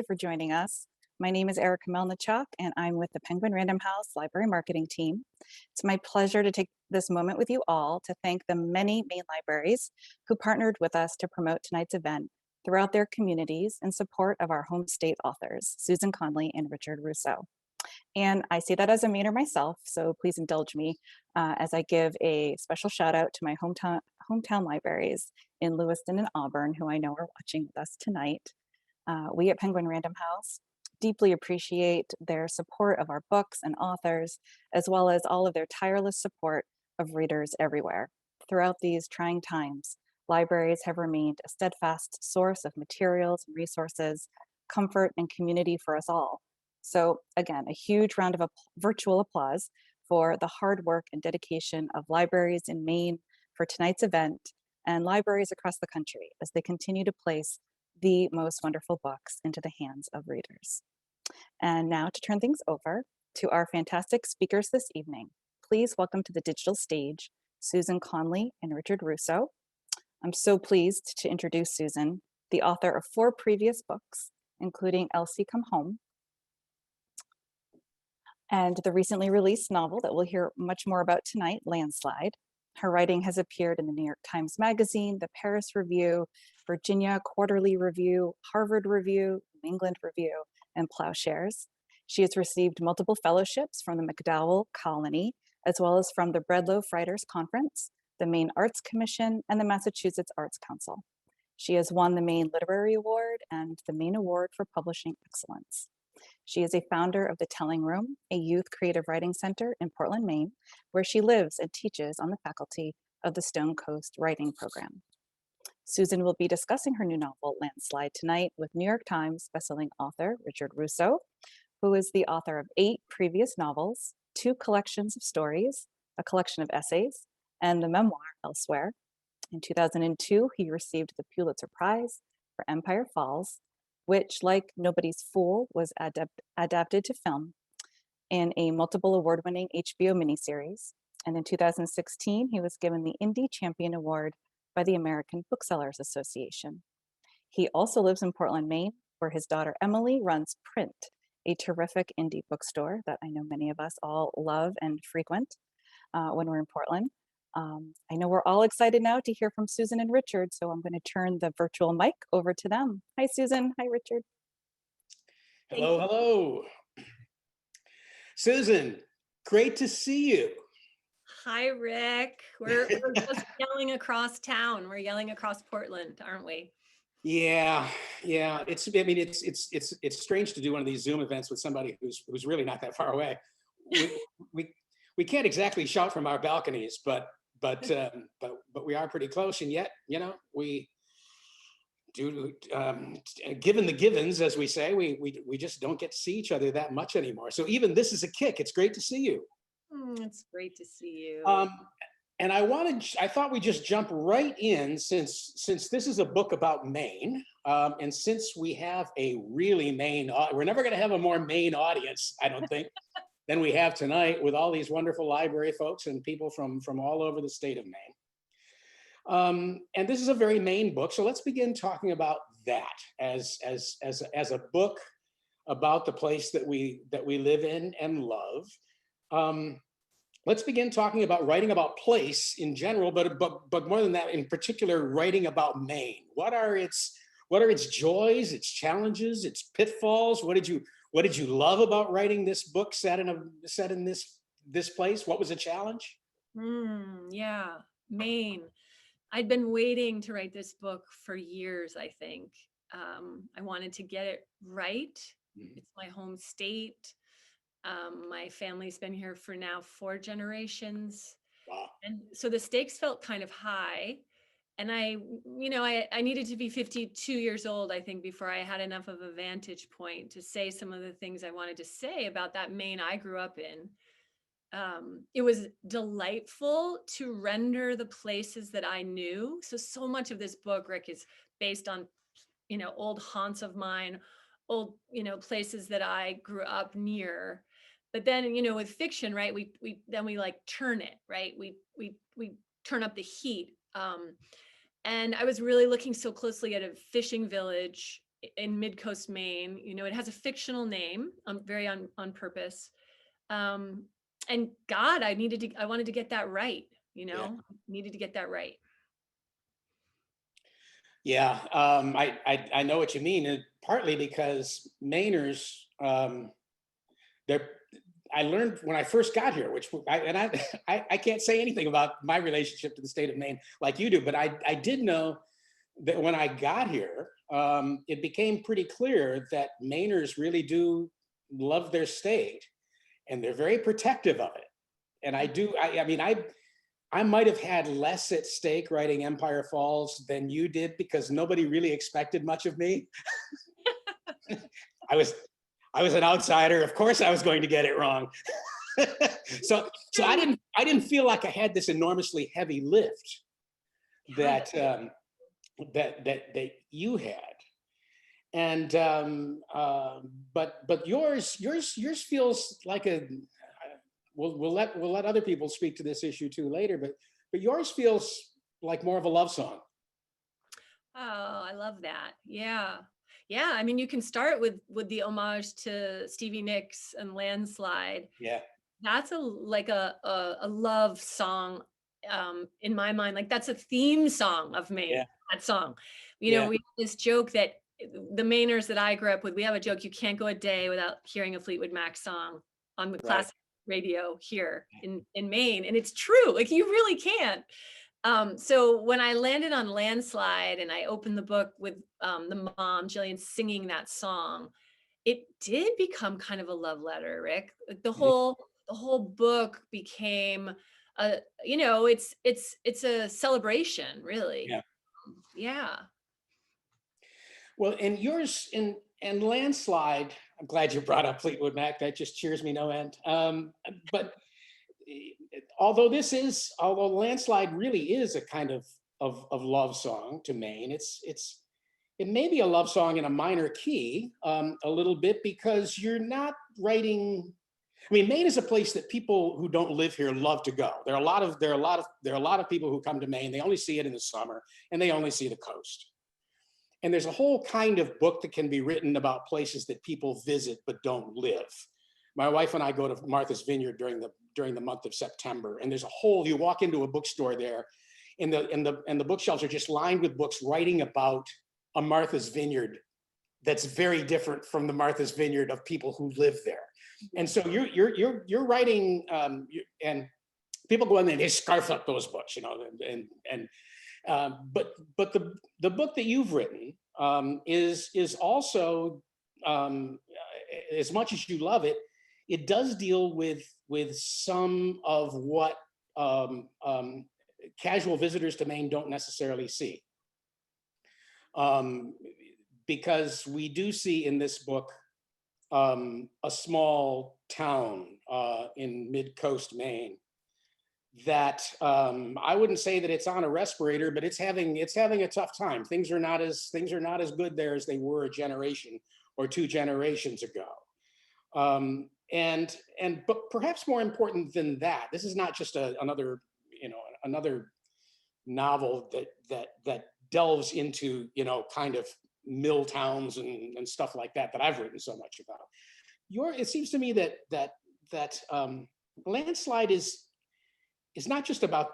you for joining us. My name is Erica Melnichuk, and I'm with the Penguin Random House Library Marketing Team. It's my pleasure to take this moment with you all to thank the many Maine libraries who partnered with us to promote tonight's event throughout their communities in support of our home state authors, Susan Conley and Richard Russo. And I say that as a Mainer myself, so please indulge me as I give a special shout out to my hometown libraries in Lewiston and Auburn, who I know are watching with us tonight. We at Penguin Random House deeply appreciate their support of our books and authors, as well as all of their tireless support of readers everywhere. Throughout these trying times, libraries have remained a steadfast source of materials and resources, comfort and community for us all. So again, a huge round of virtual applause for the hard work and dedication of libraries in Maine for tonight's event and libraries across the country as they continue to place the most wonderful books into the hands of readers. And now to turn things over to our fantastic speakers this evening, please welcome to the digital stage, Susan Conley and Richard Russo. I'm so pleased to introduce Susan, the author of 4 previous books, including Elsie Come Home, and the recently released novel that we'll hear much more about tonight, Landslide. Her writing has appeared in the New York Times Magazine, the Paris Review, Virginia Quarterly Review, Harvard Review, New England Review, and Plowshares. She has received multiple fellowships from the MacDowell Colony, as well as from the Breadloaf Writers Conference, the Maine Arts Commission, and the Massachusetts Arts Council. She has won the Maine Literary Award and the Maine Award for Publishing Excellence. She is a founder of The Telling Room, a youth creative writing center in Portland, Maine, where she lives and teaches on the faculty of the Stone Coast Writing Program. Susan will be discussing her new novel, Landslide, tonight with New York Times bestselling author Richard Russo, who is the author of 8 previous novels, 2 collections of stories, a collection of essays, and the memoir Elsewhere. In 2002, he received the Pulitzer Prize for Empire Falls, which, like Nobody's Fool, was adapted to film in a multiple award-winning HBO miniseries. And in 2016, he was given the Indie Champion Award by the American Booksellers Association. He also lives in Portland, Maine, where his daughter Emily runs Print, a terrific indie bookstore that I know many of us all love and frequent when we're in Portland. I know we're all excited now to hear from Susan and Richard, so I'm going to turn the virtual mic over to them. Hi, Susan. Hi, Richard. Hello, hello. Susan, great to see you. Hi, Rick. We're just yelling across town. We're yelling across Portland, aren't we? Yeah. It's strange to do one of these Zoom events with somebody who's really not that far away. We can't exactly shout from our balconies, but we are pretty close, and yet, we do. Given the givens, as we say, we just don't get to see each other that much anymore. So even this is a kick. It's great to see you. It's great to see you. And I thought we'd just jump right in since this is a book about Maine, and since we have a really Maine, we're never going to have a more Maine audience, I don't think, than we have tonight with all these wonderful library folks and people from all over the state of Maine. And this is a very Maine book, so let's begin talking about that as a book about the place that we live in and love. Let's begin talking about writing about place in general, but more than that, in particular, writing about Maine. What are its joys, its challenges, its pitfalls? What did you love about writing this book set in this place? What was a challenge? Yeah, Maine. I'd been waiting to write this book for years, I think. I wanted to get it right. It's my home state. My family's been here for now 4 generations. Wow. And so the stakes felt kind of high. And I needed to be 52 years old, I think, before I had enough of a vantage point to say some of the things I wanted to say about that Maine I grew up in. It was delightful to render the places that I knew. So much of this book, Rick, is based on, old haunts of mine, old, places that I grew up near. But then, with fiction, right, we like turn it, right? We turn up the heat. And I was really looking so closely at a fishing village in Mid-Coast Maine. You know, it has a fictional name, very on purpose. And God, I wanted to get that right, you Yeah. know, needed to get that right. Yeah, I know what you mean, and partly because Mainers, they're. I learned when I first got here, which I can't say anything about my relationship to the state of Maine like you do, but I did know that when I got here, it became pretty clear that Mainers really do love their state, and they're very protective of it. And I do. I mean, I might have had less at stake writing Empire Falls than you did because nobody really expected much of me. I was I was an outsider. Of course, I was going to get it wrong. so I didn't feel like I had this enormously heavy lift that that you had. And but yours feels like a. We'll let other people speak to this issue too later, but yours feels like more of a love song. Oh, I love that. Yeah. Yeah. I mean, you can start with the homage to Stevie Nicks and Landslide. Yeah, That's a love song, in my mind. Like, that's a theme song of Maine, yeah, that song. You know, yeah, we have this joke that the Mainers that I grew up with, we have a joke: you can't go a day without hearing a Fleetwood Mac song on the right. classic radio here in Maine. And it's true. Like, you really can't. So when I landed on Landslide and I opened the book with the mom, Jillian, singing that song, it did become kind of a love letter, Rick. Like, Mhm. the whole book became a, you know, it's a celebration, really. Yeah. Yeah. Well, and yours and Landslide. I'm glad you brought up Fleetwood Mac. That just cheers me no end. But although Landslide really is a kind of love song to Maine, it may be a love song in a minor key, a little bit, because you're not writing. I mean, Maine is a place that people who don't live here love to go. There are a lot of people who come to Maine. They only see it in the summer, and they only see the coast. And there's a whole kind of book that can be written about places that people visit but don't live. My wife and I go to Martha's Vineyard during the month of September, and there's a whole. You walk into a bookstore there, and the bookshelves are just lined with books writing about a Martha's Vineyard that's very different from the Martha's Vineyard of people who live there. And so you're writing, and people go in there and they scarf up those books, you know, but the book that you've written, is also, as much as you love it, it does deal with some of what, casual visitors to Maine don't necessarily see. Because we do see in this book, a small town, in mid-coast Maine that, I wouldn't say that it's on a respirator, but it's having a tough time. Things are not as good there as they were a generation or two generations ago. But perhaps more important than that, this is not just another novel that delves into, kind of mill towns and stuff like that I've written so much about. It seems to me that Landslide is not just about,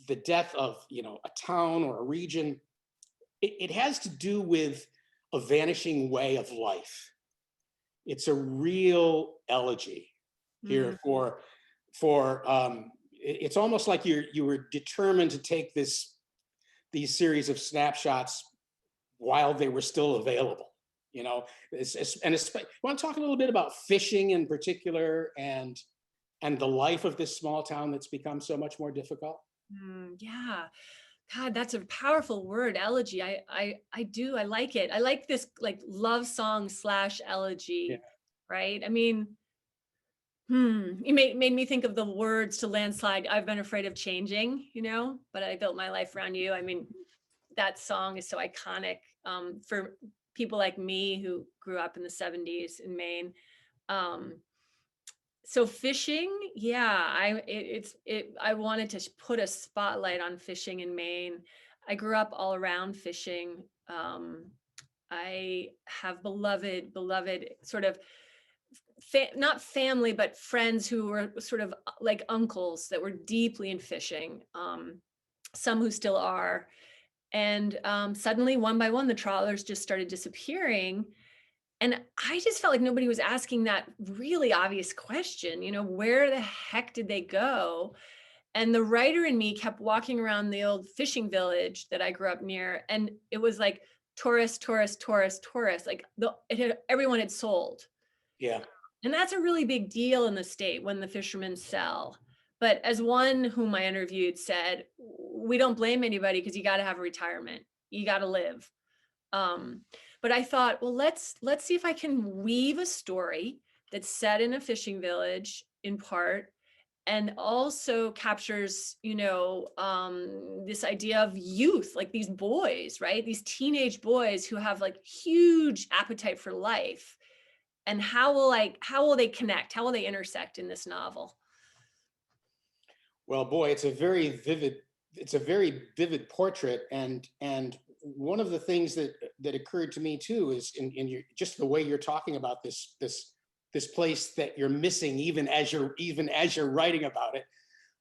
the death of, a town or a region. It has to do with a vanishing way of life. It's a real elegy here for it's almost like you were determined to take these series of snapshots while they were still available. I want to talk a little bit about fishing in particular, and the life of this small town that's become so much more difficult. Yeah. God, that's a powerful word, elegy. I do. I like it. I like this, like, love song / Yeah, elegy, right? I mean, you made me think of the words to Landslide. I've been afraid of changing, but I built my life around you. I mean, that song is so iconic, for people like me who grew up in the 70s in Maine. So fishing, yeah, I wanted to put a spotlight on fishing in Maine. I grew up all around fishing. I have beloved sort of not family, but friends who were sort of like uncles that were deeply in fishing. Some who still are. And suddenly, one by one, the trawlers just started disappearing. And I just felt like nobody was asking that really obvious question, where the heck did they go? And the writer in me kept walking around the old fishing village that I grew up near. And it was like tourists, tourists, tourists, tourists, like everyone had sold. Yeah. And that's a really big deal in the state when the fishermen sell. But as one whom I interviewed said, we don't blame anybody because you got to have a retirement. You got to live. But I thought, well, let's see if I can weave a story that's set in a fishing village in part, and also captures, this idea of youth, like these boys, right? These teenage boys who have like huge appetite for life. And how will they connect? How will they intersect in this novel? Well, boy, it's a very vivid portrait, and one of the things that occurred to me too is in your, just the way you're talking about this place that you're missing even as you're writing about it.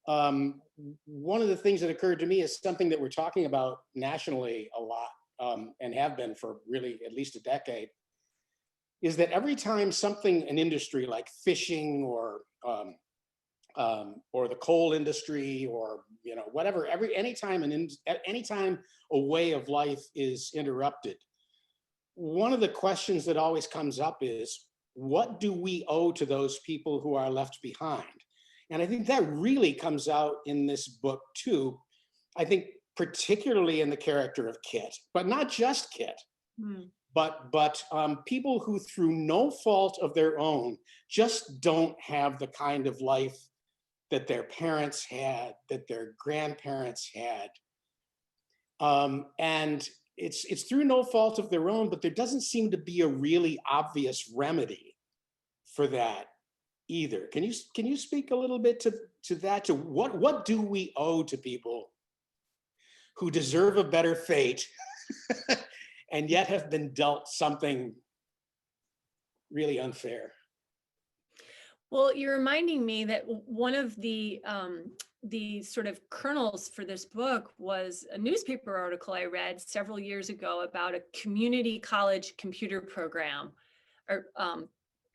One of the things that occurred to me is something that we're talking about nationally a lot, and have been for really at least a decade, is that every time an industry like fishing or the coal industry or whatever, anytime a way of life is interrupted, one of the questions that always comes up is, what do we owe to those people who are left behind? And I think that really comes out in this book too. I think particularly in the character of Kit, but not just Kit. But people who through no fault of their own just don't have the kind of life that their parents had, that their grandparents had. And it's through no fault of their own, but there doesn't seem to be a really obvious remedy for that either. Can you speak a little bit to that, to what do we owe to people who deserve a better fate and yet have been dealt something really unfair? Well, you're reminding me that one of the sort of kernels for this book was a newspaper article I read several years ago about a community college computer program, or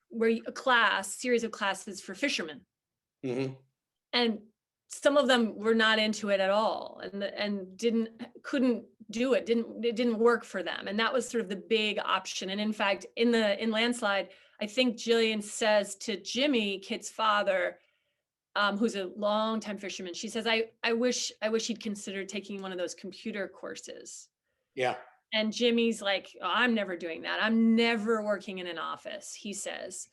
where series of classes for fishermen. Mm-hmm. And some of them were not into it at all, and couldn't do it. It didn't work for them. And that was sort of the big option. And in fact, in Landslide, I think Jillian says to Jimmy, Kit's father, who's a longtime fisherman, she says, I wish he'd considered taking one of those computer courses. Yeah. And Jimmy's like, oh, I'm never doing that. I'm never working in an office, he says.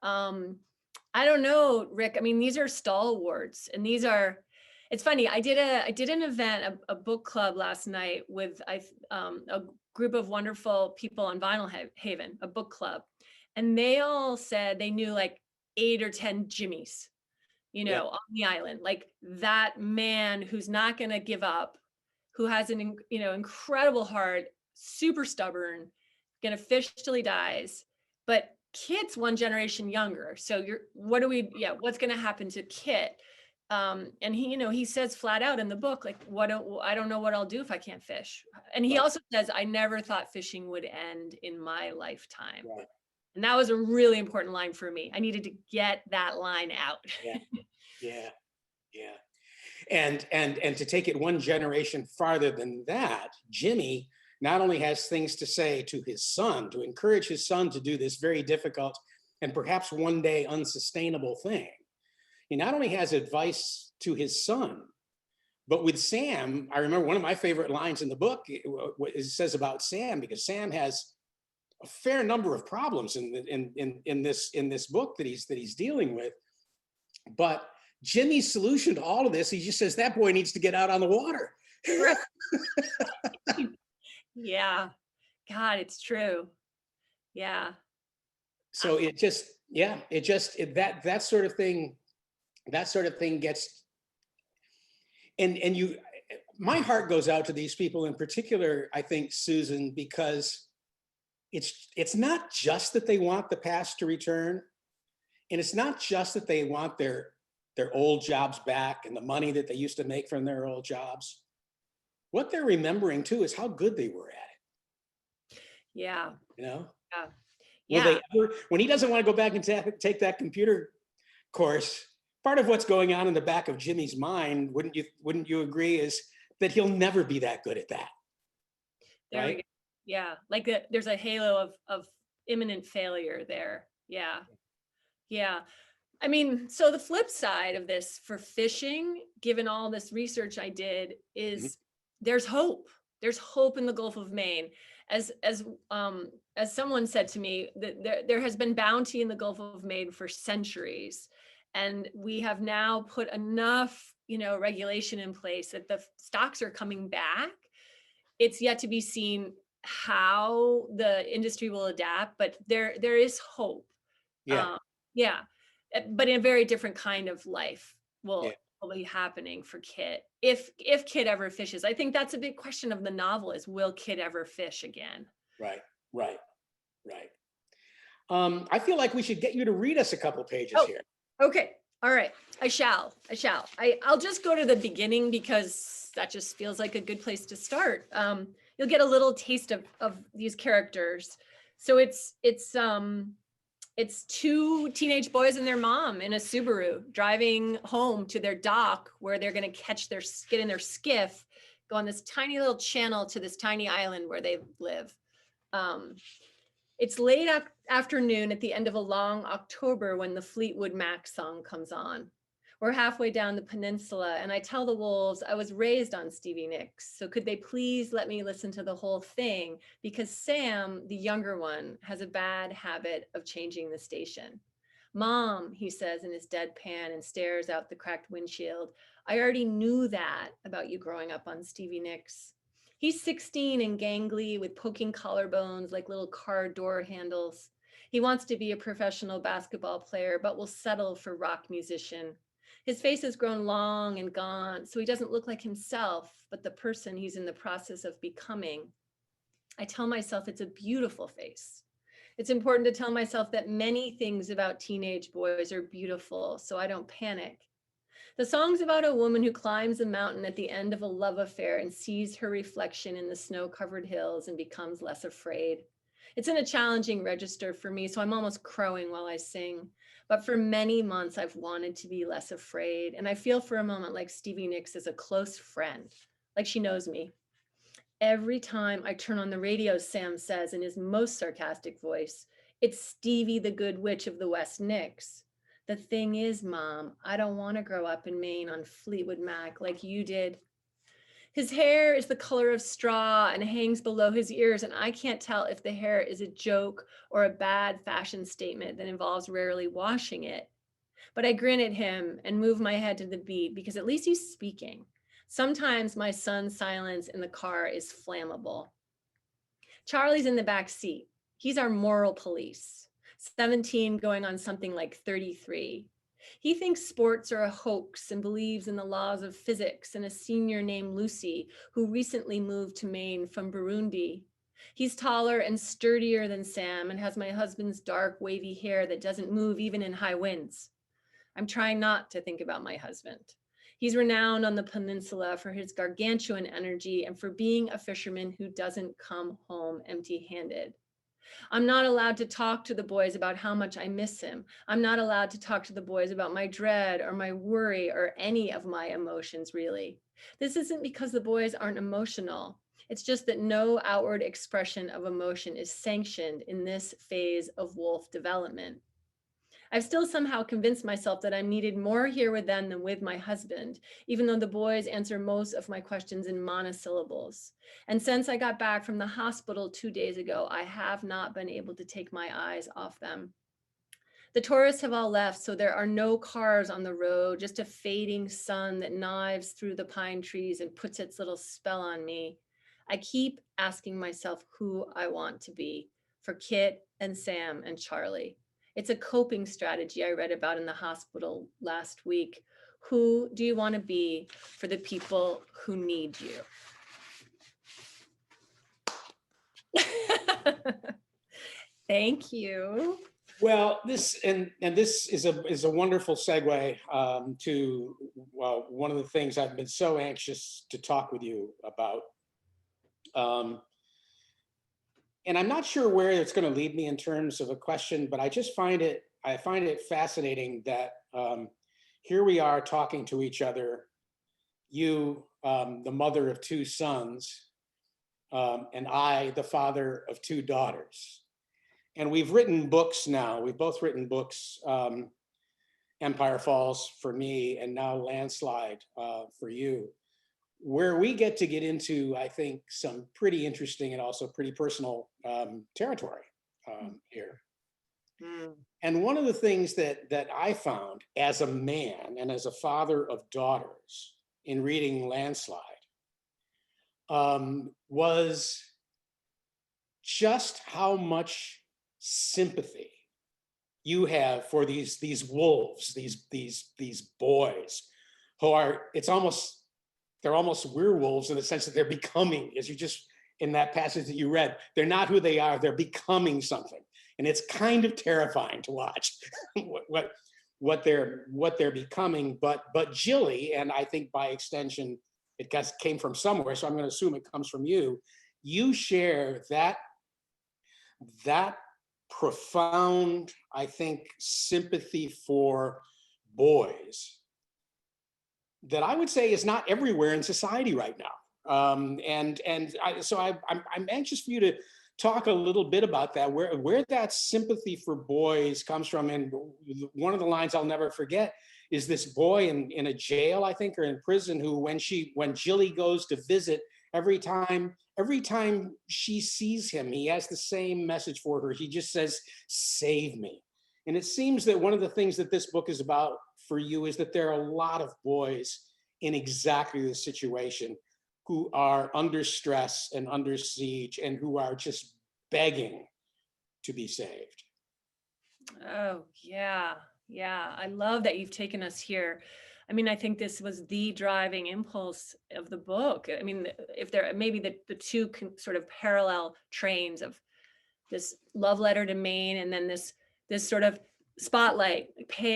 I don't know, Rick. I mean, these are stalwarts, and it's funny. I did an event, a book club last night with a group of wonderful people on Vinyl Haven, a book club. And they all said they knew like 8 or 10 Jimmys, on the island, like that man who's not going to give up, who has an, incredible heart, super stubborn, going to fish till he dies. But Kit's one generation younger. So what's going to happen to Kit? And he says flat out in the book, like, I don't know what I'll do if I can't fish. And he also says, I never thought fishing would end in my lifetime. Right. And that was a really important line for me. I needed to get that line out. Yeah. And to take it one generation farther than that, Jimmy not only has things to say to his son, to encourage his son to do this very difficult and perhaps one day unsustainable thing. He not only has advice to his son, but with Sam, I remember one of my favorite lines in the book, it says about Sam, because Sam has a fair number of problems in this book that he's dealing with. But Jimmy's solution to all of this, he just says, that boy needs to get out on the water. Yeah. God, it's true. Yeah. So that sort of thing gets, and my heart goes out to these people in particular, I think, Susan, because it's not just that they want the past to return, and it's not just that they want their old jobs back and the money that they used to make from their old jobs. What they're remembering too is how good they were at it. Yeah. You know, Yeah. will Yeah. they ever, when he doesn't want to go back and take that computer course, part of what's going on in the back of Jimmy's mind, wouldn't you agree, is that he'll never be that good at that. There we Right? go. Yeah. Like there's a halo of imminent failure there. Yeah. Yeah. I mean, so the flip side of this for fishing, given all this research I did, Mhm. is there's hope. There's hope in the Gulf of Maine. As someone said to me, that there has been bounty in the Gulf of Maine for centuries, and we have now put enough, regulation in place that the stocks are coming back. It's yet to be seen how the industry will adapt, but there is hope. Yeah. Um, yeah, but in a very different kind of life Yeah. will be happening for Kit if Kit ever fishes. I think that's a big question of the novel: is will Kit ever fish again? Right. Right. Right. I feel like we should get you to read us a couple pages Oh, here. okay, all right. I shall. I'll just go to the beginning because that just feels like a good place to start. You'll get a little taste of these characters. So it's two teenage boys and their mom in a Subaru driving home to their dock where they're going to get in their skiff, go on this tiny little channel to this tiny island where they live. It's late afternoon at the end of a long October when the Fleetwood Mac song comes on. We're halfway down the peninsula, and I tell the wolves I was raised on Stevie Nicks, so could they please let me listen to the whole thing, because Sam, the younger one, has a bad habit of changing the station. Mom, he says in his deadpan and stares out the cracked windshield, I already knew that about you growing up on Stevie Nicks. He's 16 and gangly with poking collarbones like little car door handles. He wants to be a professional basketball player, but will settle for rock musician. His face has grown long and gaunt, so he doesn't look like himself, but the person he's in the process of becoming. I tell myself it's a beautiful face. It's important to tell myself that many things about teenage boys are beautiful, so I don't panic. The song's about a woman who climbs a mountain at the end of a love affair and sees her reflection in the snow-covered hills and becomes less afraid. It's in a challenging register for me, so I'm almost crowing while I sing. But for many months, I've wanted to be less afraid, and I feel for a moment like Stevie Nicks is a close friend, like she knows me. Every time I turn on the radio, Sam says in his most sarcastic voice, it's Stevie the Good Witch of the West Nicks. The thing is, Mom, I don't want to grow up in Maine on Fleetwood Mac like you did. His hair is the color of straw and hangs below his ears, and I can't tell if the hair is a joke or a bad fashion statement that involves rarely washing it. But I grin at him and move my head to the beat because at least he's speaking. Sometimes my son's silence in the car is flammable. Charlie's in the back seat. He's our moral police, 17 going on something like 33. He thinks sports are a hoax and believes in the laws of physics and a senior named Lucy who recently moved to Maine from Burundi. He's taller and sturdier than Sam and has my husband's dark wavy hair that doesn't move even in high winds. I'm trying not to think about my husband. He's renowned on the peninsula for his gargantuan energy and for being a fisherman who doesn't come home empty-handed. I'm not allowed to talk to the boys about how much I miss him. I'm not allowed to talk to the boys about my dread or my worry or any of my emotions, really. This isn't because the boys aren't emotional. It's just that no outward expression of emotion is sanctioned in this phase of wolf development. I've still somehow convinced myself that I'm needed more here with them than with my husband, even though the boys answer most of my questions in monosyllables. And since I got back from the hospital 2 days ago, I have not been able to take my eyes off them. The tourists have all left, so there are no cars on the road, just a fading sun that knives through the pine trees and puts its little spell on me. I keep asking myself who I want to be for Kit and Sam and Charlie. It's a coping strategy I read about in the hospital last week. Who do you want to be for the people who need you? Thank you. Well, this is a wonderful segue to one of the things I've been so anxious to talk with you about. Um, and I'm not sure where it's going to lead me in terms of a question, but I find it fascinating that here we are talking to each other, you, the mother of two sons, and I, the father of two daughters. And we've written books now. We've both written books, Empire Falls for me, and now Landslide for you, where we get into, I think, some pretty interesting and also pretty personal territory here. Mm. And one of the things that I found as a man and as a father of daughters in reading Landslide was just how much sympathy you have for these wolves, these boys who are, they're almost werewolves in the sense that they're becoming, as you just, in that passage that you read, they're not who they are, they're becoming something. And it's kind of terrifying to watch what they're becoming. But Jilly, and I think by extension, came from somewhere, so I'm going to assume it comes from you. You share that profound, I think, sympathy for boys that I would say is not everywhere in society right now. So I'm anxious for you to talk a little bit about that, where that sympathy for boys comes from. And one of the lines I'll never forget is this boy in a jail, I think, or in prison, who when Jilly goes to visit, every time she sees him, he has the same message for her. He just says, "Save me." And it seems that one of the things that this book is about for you is that there are a lot of boys in exactly this situation who are under stress and under siege and who are just begging to be saved. Oh, yeah. Yeah. I love that you've taken us here. I mean, I think this was the driving impulse of the book. I mean, if there maybe the two sort of parallel trains of this love letter to Maine and then this sort of spotlight,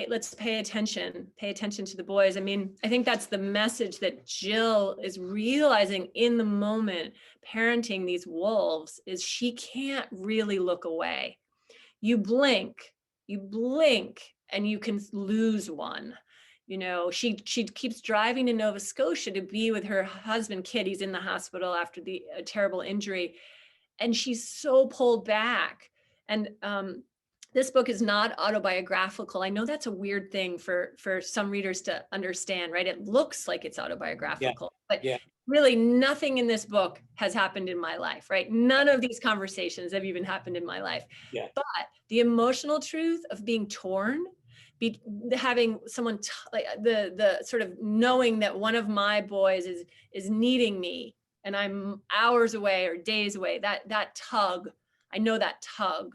let's pay attention to the boys. I mean, I think that's the message that Jill is realizing in the moment, parenting these wolves, is she can't really look away. You blink and you can lose one. You know, she keeps driving to Nova Scotia to be with her husband, Kit. He's in the hospital after the terrible injury. And she's so pulled back. And this book is not autobiographical. I know that's a weird thing for some readers to understand, right? It looks like it's autobiographical, but really nothing in this book has happened in my life, right? None of these conversations have even happened in my life. But the emotional truth of being torn, having someone like the sort of knowing that one of my boys is needing me and I'm hours away or days away, that tug, I know that tug.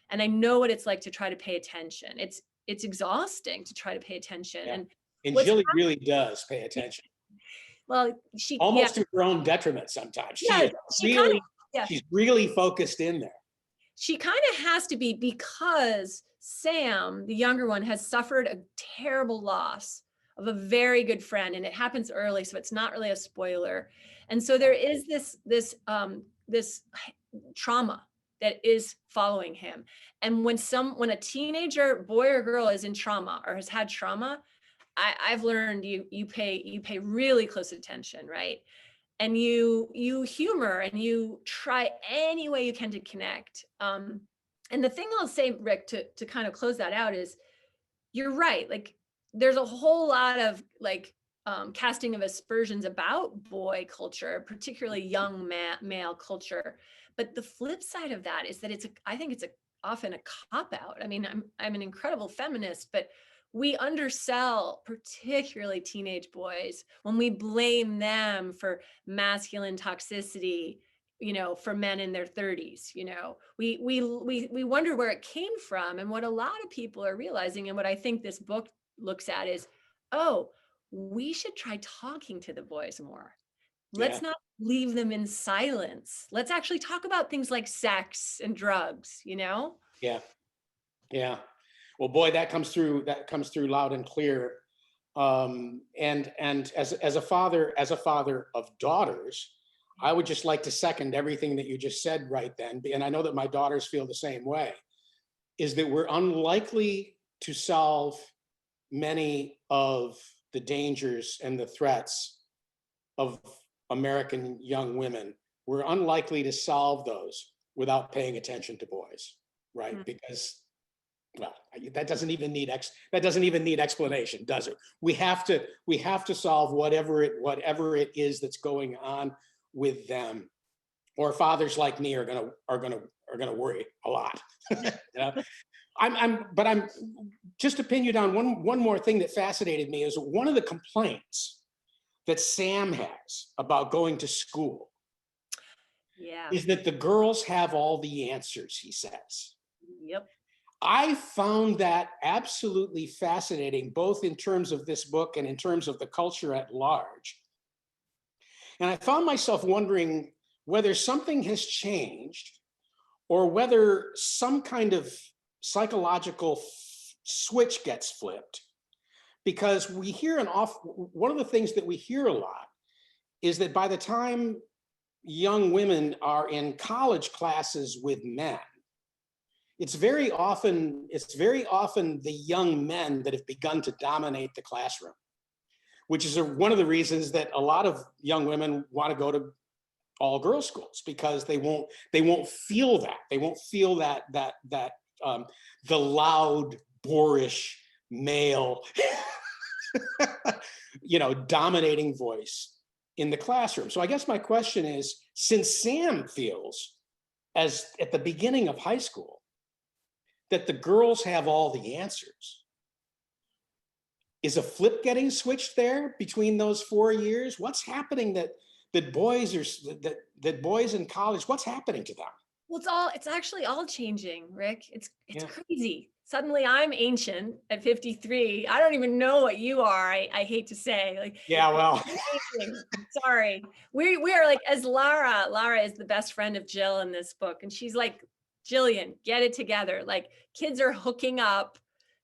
And I know what it's like to try to pay attention. It's exhausting to try to pay attention. Yeah. And Jilly really does pay attention. Well, she almost to her own detriment sometimes. She's really focused in there. She kind of has to be, because Sam, the younger one, has suffered a terrible loss of a very good friend, and it happens early, so it's not really a spoiler. And so there is this trauma that is following him. And when a teenager, boy or girl, is in trauma or has had trauma, I've learned you pay really close attention, right? And you humor and you try any way you can to connect. And the thing I'll say, Rick, to kind of close that out is, you're right. Like, there's a whole lot of casting of aspersions about boy culture, particularly young male culture. But the flip side of that is that I think it's often a cop out. I mean, I'm an incredible feminist, but we undersell particularly teenage boys when we blame them for masculine toxicity, for men in their 30s. We wonder where it came from. And what a lot of people are realizing, and what I think this book looks at, is, oh, we should try talking to the boys more. Yeah. Let's not leave them in silence. Let's actually talk about things like sex and drugs, you know? Yeah. Yeah. Well, boy, that comes through. That comes through loud and clear. And as a father, of daughters, I would just like to second everything that you just said right then. And I know that my daughters feel the same way. Is that we're unlikely to solve many of the dangers and the threats of American young women. We're unlikely to solve those without paying attention to boys, right? Mm. Because, well, that doesn't even need explanation, does it? We have to solve whatever it is that's going on with them, or fathers like me are gonna worry a lot. You know? I'm just to pin you down. One more thing that fascinated me is one of the complaints that Sam has about going to school Yeah. is that the girls have all the answers, he says. Yep. I found that absolutely fascinating, both in terms of this book and in terms of the culture at large. And I found myself wondering whether something has changed or whether some kind of psychological switch gets flipped. Because one of the things that we hear a lot is that by the time young women are in college classes with men, it's very often the young men that have begun to dominate the classroom, which is one of the reasons that a lot of young women want to go to all girls schools, because they won't feel the loud, boorish male dominating voice in the classroom. So I guess my question is, since Sam feels, as at the beginning of high school, that the girls have all the answers, is a flip getting switched there between those 4 years? What's happening that boys in college, what's happening to them? Well, it's actually all changing, Rick. It's Yeah. crazy. Suddenly I'm ancient at 53. I don't even know what you are. I hate to say, like, Yeah, well, amazing. Sorry. We are like, as Lara is the best friend of Jill in this book. And she's like, Jillian, get it together. Like, kids are hooking up.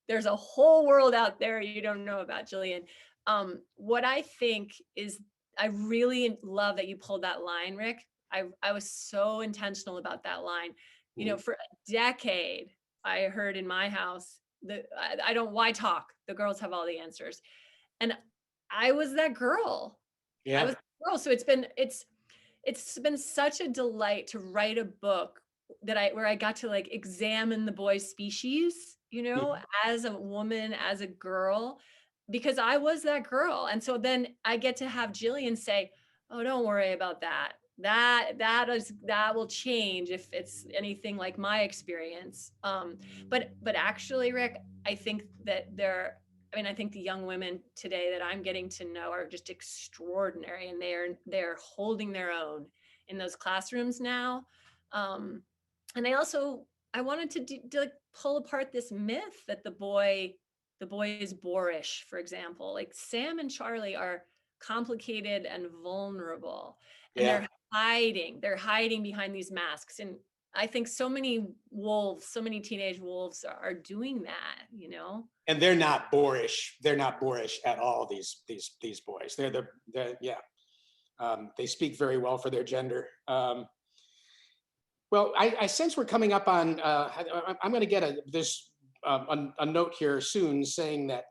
There's a whole world out there you don't know about, Jillian. What I think is, I really love that you pulled that line, Rick. I was so intentional about that line. You know, for a decade, I heard in my house that why talk? The girls have all the answers. And I was that girl. I yeah, was that girl. So it's been such a delight to write a book where I got to like examine the boy species, as a woman, as a girl, because I was that girl. And so then I get to have Jillian say, "Oh, don't worry about that. That will change if it's anything like my experience." But actually, Rick, I think that I think the young women today that I'm getting to know are just extraordinary, and they're holding their own in those classrooms now. And I wanted to like pull apart this myth that the boy is boorish, for example. Like, Sam and Charlie are complicated and vulnerable, and yeah. they're hiding behind these masks. And I think so many teenage wolves are doing that. And they're not boorish. They're not boorish at all. These boys. Yeah. They speak very well for their gender. Well, I sense we're coming up on. I'm going to get a note here soon saying that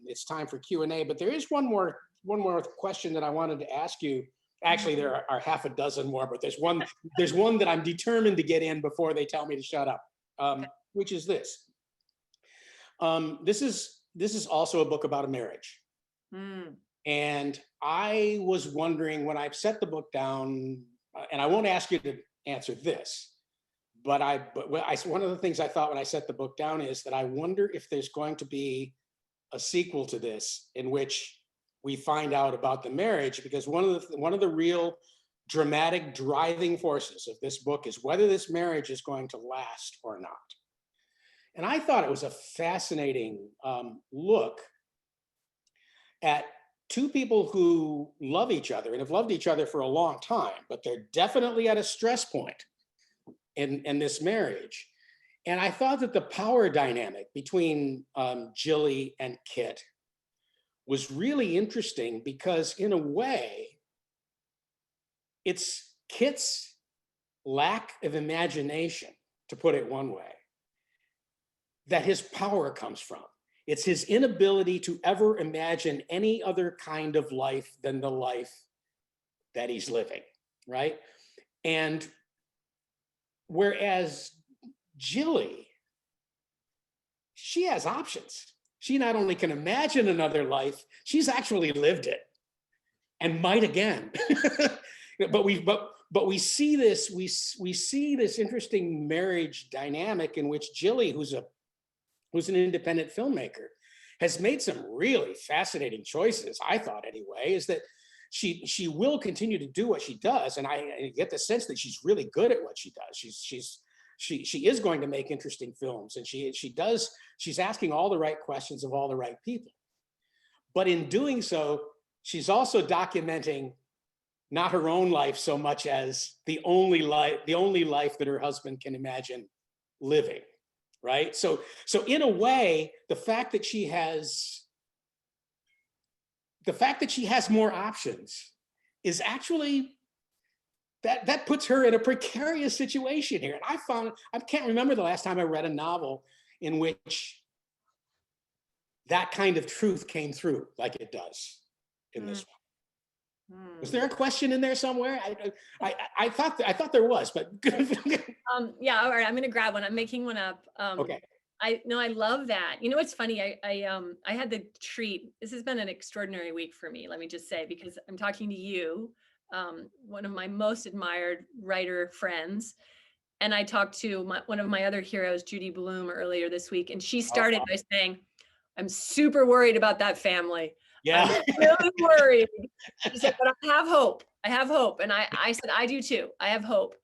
it's time for Q&A. But there is one more question that I wanted to ask you. Actually, there are half a dozen more, but there's one that I'm determined to get in before they tell me to shut up. Which is this. This is also a book about a marriage. And I was wondering, when I set the book down, and I won't ask you to answer this, but one of the things I thought when I set the book down is that I wonder if there's going to be a sequel to this in which we find out about the marriage, because one of the real dramatic driving forces of this book is whether this marriage is going to last or not. And I thought it was a fascinating look at two people who love each other and have loved each other for a long time, but they're definitely at a stress point in this marriage. And I thought that the power dynamic between Jilly and Kit was really interesting because, in a way, it's Kit's lack of imagination, to put it one way, that his power comes from. It's his inability to ever imagine any other kind of life than the life that he's living, right? And whereas Jilly, she has options. She not only can imagine another life, she's actually lived it and might again. but we see this, we see this interesting marriage dynamic in which Jilly, who's an independent filmmaker, has made some really fascinating choices, I thought anyway, is that she will continue to do what she does. And I get the sense that she's really good at what she does. She is going to make interesting films, and she's asking all the right questions of all the right people. But in doing so, she's also documenting not her own life so much as the only life that her husband can imagine living, right? So in a way, the fact that she has more options is actually that puts her in a precarious situation here. And I can't remember the last time I read a novel in which that kind of truth came through like it does in this one. Was there a question in there somewhere? I thought there was, but yeah, all right, I'm gonna grab one. I'm making one up. Okay. I love that. You know, it's funny. I had the treat. This has been an extraordinary week for me. Let me just say, because I'm talking to you, one of my most admired writer friends, and I talked to one of my other heroes, Judy Bloom, earlier this week, and she started by saying, "I'm super worried about that family. Yeah. I'm really worried." She said, "But I have hope. I have hope." And I said, "I do too. I have hope."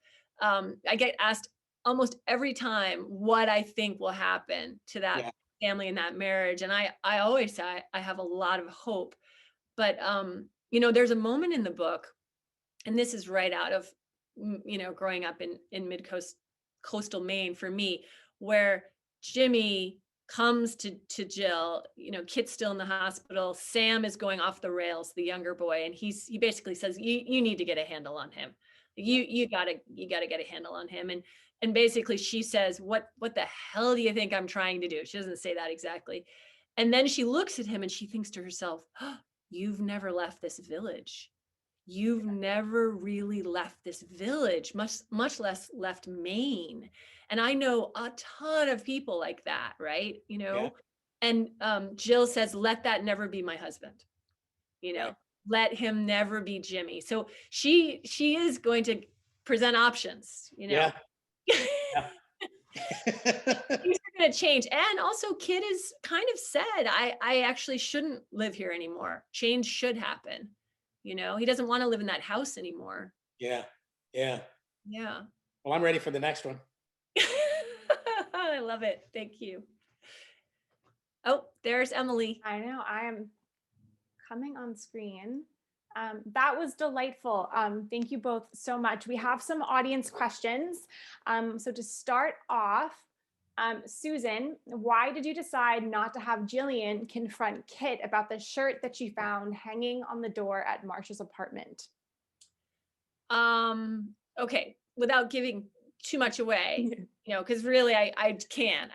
I get asked almost every time what I think will happen to that family and that marriage. And I always say I have a lot of hope. But, you know, there's a moment in the book, and this is right out of, you know, growing up in coastal Maine for me, where Jimmy comes to Jill, you know, Kit's still in the hospital. Sam is going off the rails, the younger boy. And he basically says, you need to get a handle on him. You gotta get a handle on him. And basically she says, what the hell do you think I'm trying to do? She doesn't say that exactly. And then she looks at him and she thinks to herself, oh, you've never left this village. You've never really left this village, much less left Maine. And I know a ton of people like that, right? You know, and Jill says, let that never be my husband, you know, let him never be Jimmy. So she is going to present options, you know. Things are going to change. And also Kit is kind of said, I actually shouldn't live here anymore. Change should happen. You know, he doesn't want to live in that house anymore. Yeah. Well, I'm ready for the next one. I love it. Thank you. Oh, there's Emily. I know. I am coming on screen. That was delightful. Thank you both so much. We have some audience questions. So to start off, Susan, why did you decide not to have Jillian confront Kit about the shirt that she found hanging on the door at Marcia's apartment? Okay, without giving too much away, you know, because really I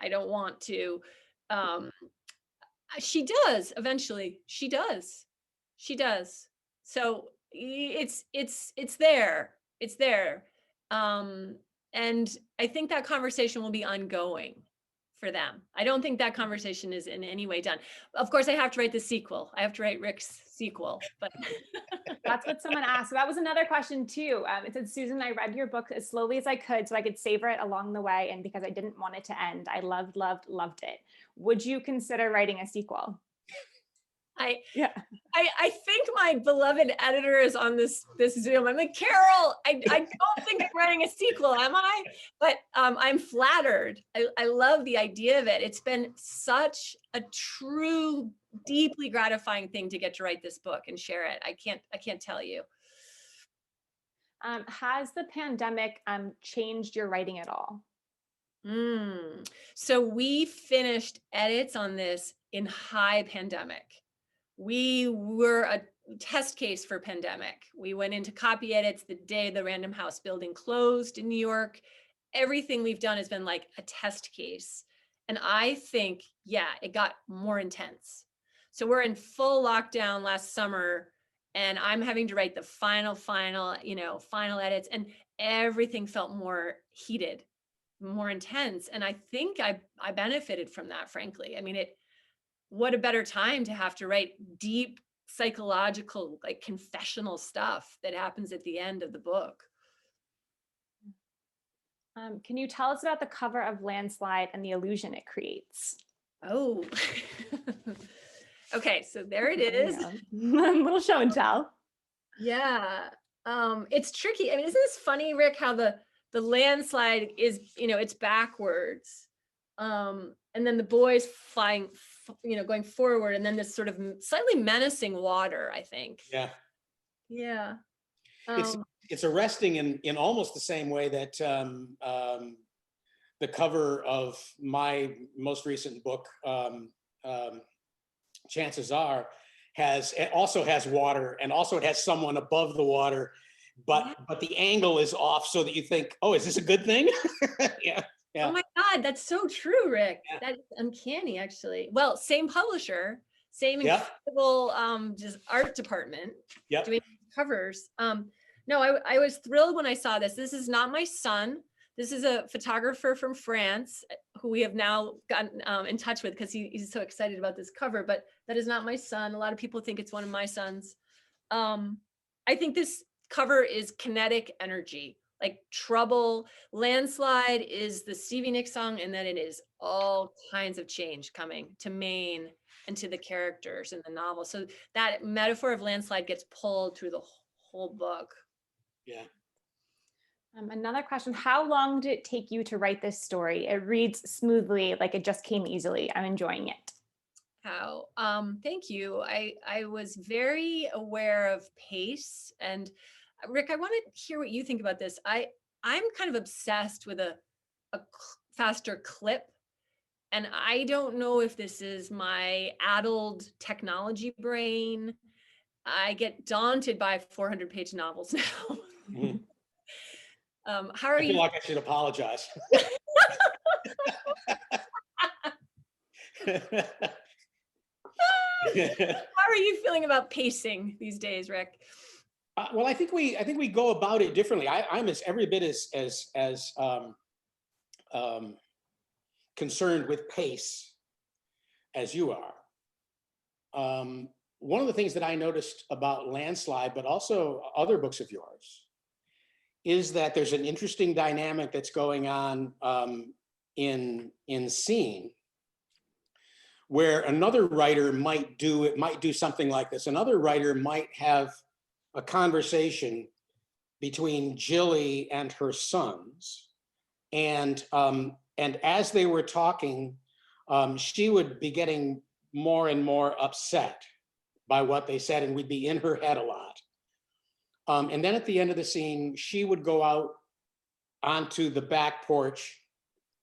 don't want to. She does eventually. She does. So it's there. It's there. And I think that conversation will be ongoing for them. I don't think that conversation is in any way done. Of course, I have to write the sequel. I have to write Rick's sequel, but that's what someone asked. So that was another question too. It said, Susan, I read your book as slowly as I could so I could savor it along the way. And because I didn't want it to end, I loved it. Would you consider writing a sequel? Yeah. I think my beloved editor is on this Zoom. I'm like, Carol, I don't think I'm writing a sequel, am I? But I'm flattered. I love the idea of it. It's been such a true, deeply gratifying thing to get to write this book and share it. I can't tell you. Has the pandemic changed your writing at all? So we finished edits on this in high pandemic. We were a test case for pandemic. We went into copy edits the day the Random House building closed in New York. Everything we've done has been like a test case. And I think, yeah, it got more intense. So we're in full lockdown last summer, and I'm having to write the final edits, and everything felt more heated, more intense. And I think I benefited from that, frankly. I mean, what a better time to have to write deep psychological, like confessional stuff that happens at the end of the book. Can you tell us about the cover of Landslide and the illusion it creates? Oh, okay, so there it is. Little show and tell. Yeah, it's tricky. I mean, isn't this funny, Rick, how the landslide is, it's backwards. And then the boys flying, going forward, and then this sort of slightly menacing water, I think. Yeah. Yeah. It's arresting in almost the same way that the cover of my most recent book, Chances Are, also has water, and also it has someone above the water, but the angle is off so that you think, oh, is this a good thing? Yeah. Yeah. Oh my God, that's so true, Rick. Yeah. That's uncanny, actually. Well, same publisher, same incredible just art department doing covers. No, I was thrilled when I saw this. This is not my son. This is a photographer from France who we have now gotten in touch with because he's so excited about this cover, but that is not my son. A lot of people think it's one of my sons. I think this cover is kinetic energy. Like Trouble. Landslide is the Stevie Nicks song, and then it is all kinds of change coming to Maine and to the characters in the novel. So that metaphor of landslide gets pulled through the whole book. Yeah. Another question, how long did it take you to write this story? It reads smoothly, like it just came easily. I'm enjoying it. How? Thank you. I was very aware of pace, and Rick, I want to hear what you think about this. I'm kind of obsessed with a faster clip, and I don't know if this is my addled technology brain. I get daunted by 400-page novels now. Mm-hmm. How are you? I feel like I should apologize. How are you feeling about pacing these days, Rick? Well, I think we go about it differently. I'm every bit as concerned with pace as you are. One of the things that I noticed about Landslide, but also other books of yours, is that there's an interesting dynamic that's going on in scene, where another writer might do something like this. Another writer might have a conversation between Jilly and her sons, and as they were talking, she would be getting more and more upset by what they said, and we'd be in her head a lot. And then at the end of the scene, she would go out onto the back porch